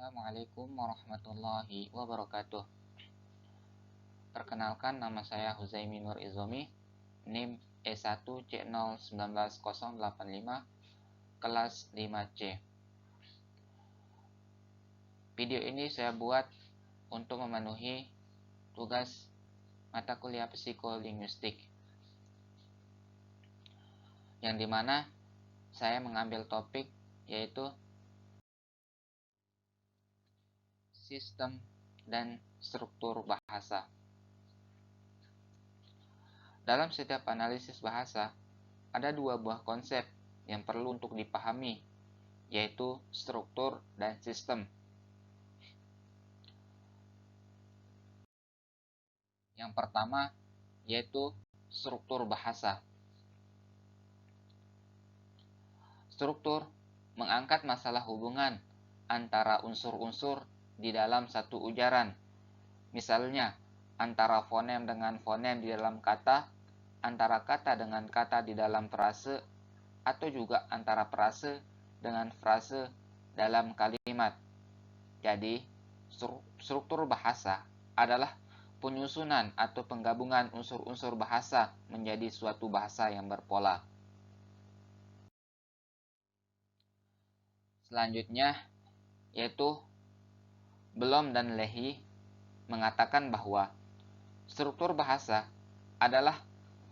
Assalamualaikum warahmatullahi wabarakatuh. Perkenalkan, nama saya Huzaimi Nur Izomi, NIM E1C019085, kelas 5C. Video ini saya buat untuk memenuhi tugas mata kuliah psikolinguistik, yang dimana saya mengambil topik yaitu sistem dan struktur bahasa. Dalam setiap analisis bahasa, ada dua buah konsep yang perlu untuk dipahami, yaitu struktur dan sistem. Yang pertama, yaitu struktur bahasa. Struktur mengangkat masalah hubungan antara unsur-unsur di dalam satu ujaran. Misalnya, antara fonem dengan fonem di dalam kata, antara kata dengan kata di dalam frase, atau juga antara frase dengan frase dalam kalimat. Jadi, struktur bahasa adalah penyusunan atau penggabungan unsur-unsur bahasa menjadi suatu bahasa yang berpola. Selanjutnya, yaitu Bloom dan Leahy mengatakan bahwa struktur bahasa adalah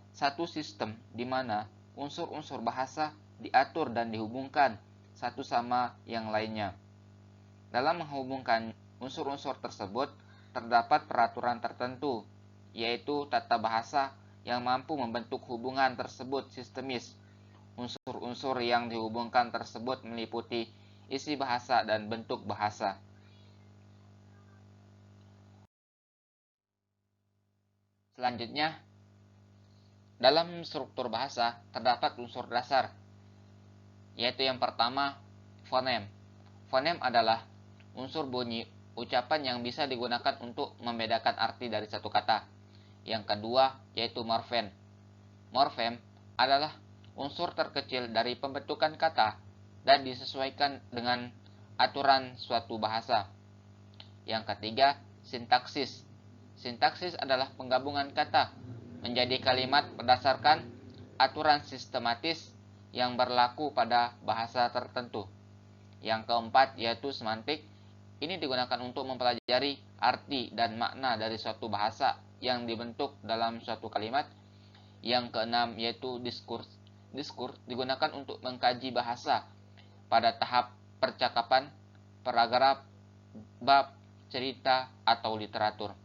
satu sistem di mana unsur-unsur bahasa diatur dan dihubungkan satu sama yang lainnya. Dalam menghubungkan unsur-unsur tersebut, terdapat peraturan tertentu, yaitu tata bahasa yang mampu membentuk hubungan tersebut sistemis. Unsur-unsur yang dihubungkan tersebut meliputi isi bahasa dan bentuk bahasa. Selanjutnya, dalam struktur bahasa terdapat unsur dasar, yaitu yang pertama, fonem. Fonem adalah unsur bunyi ucapan yang bisa digunakan untuk membedakan arti dari satu kata. Yang kedua, yaitu morfem. Morfem adalah unsur terkecil dari pembentukan kata dan disesuaikan dengan aturan suatu bahasa. Yang ketiga, sintaksis. Sintaksis adalah penggabungan kata menjadi kalimat berdasarkan aturan sistematis yang berlaku pada bahasa tertentu. Yang keempat, yaitu semantik. Ini digunakan untuk mempelajari arti dan makna dari suatu bahasa yang dibentuk dalam suatu kalimat. Yang keenam, yaitu diskurs. Diskurs digunakan untuk mengkaji bahasa pada tahap percakapan, paragraf, bab, cerita, atau literatur.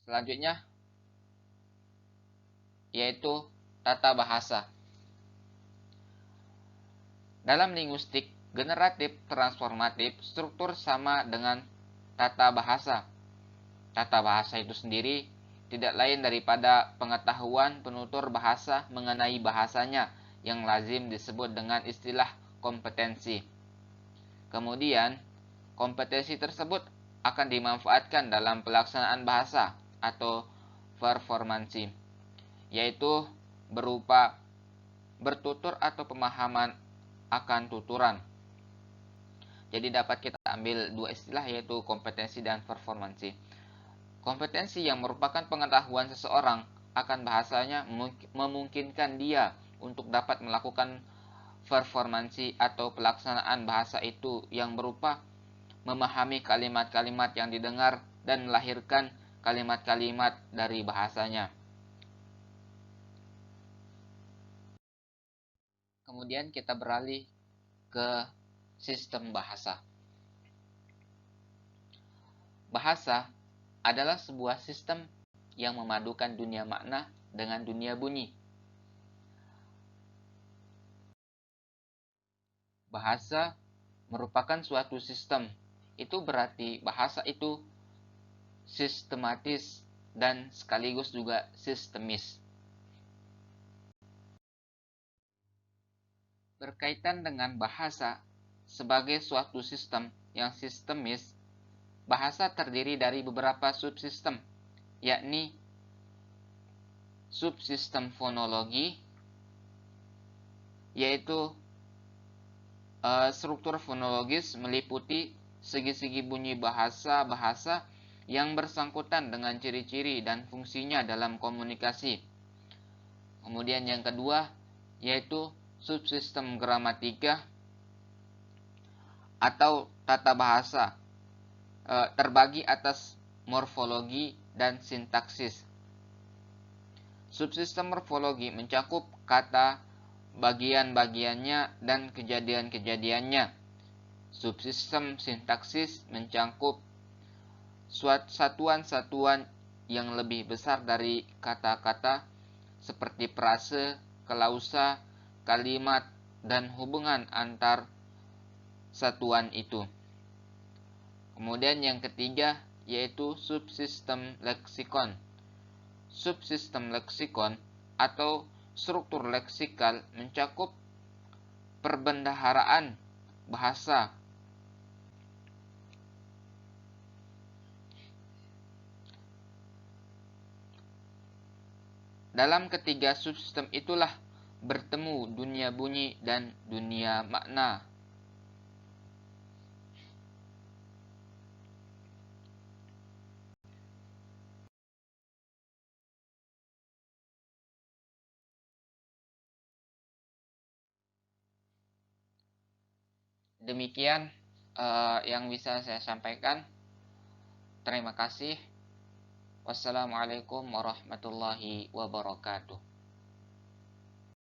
Selanjutnya, yaitu tata bahasa. Dalam linguistik generatif transformatif, struktur sama dengan tata bahasa. Tata bahasa itu sendiri tidak lain daripada pengetahuan penutur bahasa mengenai bahasanya yang lazim disebut dengan istilah kompetensi. Kemudian, kompetensi tersebut akan dimanfaatkan dalam pelaksanaan bahasa atau performansi, yaitu berupa bertutur atau pemahaman akan tuturan. Jadi dapat kita ambil dua istilah, yaitu kompetensi dan performansi. Kompetensi yang merupakan pengetahuan seseorang akan bahasanya memungkinkan dia untuk dapat melakukan performansi atau pelaksanaan bahasa itu yang berupa memahami kalimat-kalimat yang didengar dan melahirkan kalimat-kalimat dari bahasanya. Kemudian kita beralih ke sistem bahasa. Bahasa adalah sebuah sistem yang memadukan dunia makna dengan dunia bunyi. Bahasa merupakan suatu sistem. Itu berarti bahasa itu sistematis dan sekaligus juga sistemis. Berkaitan dengan bahasa sebagai suatu sistem yang sistemis, bahasa terdiri dari beberapa subsistem, yakni subsistem fonologi, yaitu Struktur fonologis meliputi segi-segi bunyi bahasa-bahasa yang bersangkutan dengan ciri-ciri dan fungsinya dalam komunikasi. Kemudian yang kedua yaitu subsistem gramatika atau tata bahasa, terbagi atas morfologi dan sintaksis. Subsistem morfologi mencakup kata, bagian-bagiannya, dan kejadian-kejadiannya. Subsistem sintaksis mencakup satuan-satuan yang lebih besar dari kata-kata seperti frase, klausa, kalimat, dan hubungan antar satuan itu. Kemudian yang ketiga yaitu subsistem leksikon. Subsistem leksikon atau struktur leksikal mencakup perbendaharaan bahasa. Dalam ketiga subsistem itulah bertemu dunia bunyi dan dunia makna. Demikian yang bisa saya sampaikan. Terima kasih. Wassalamualaikum warahmatullahi wabarakatuh.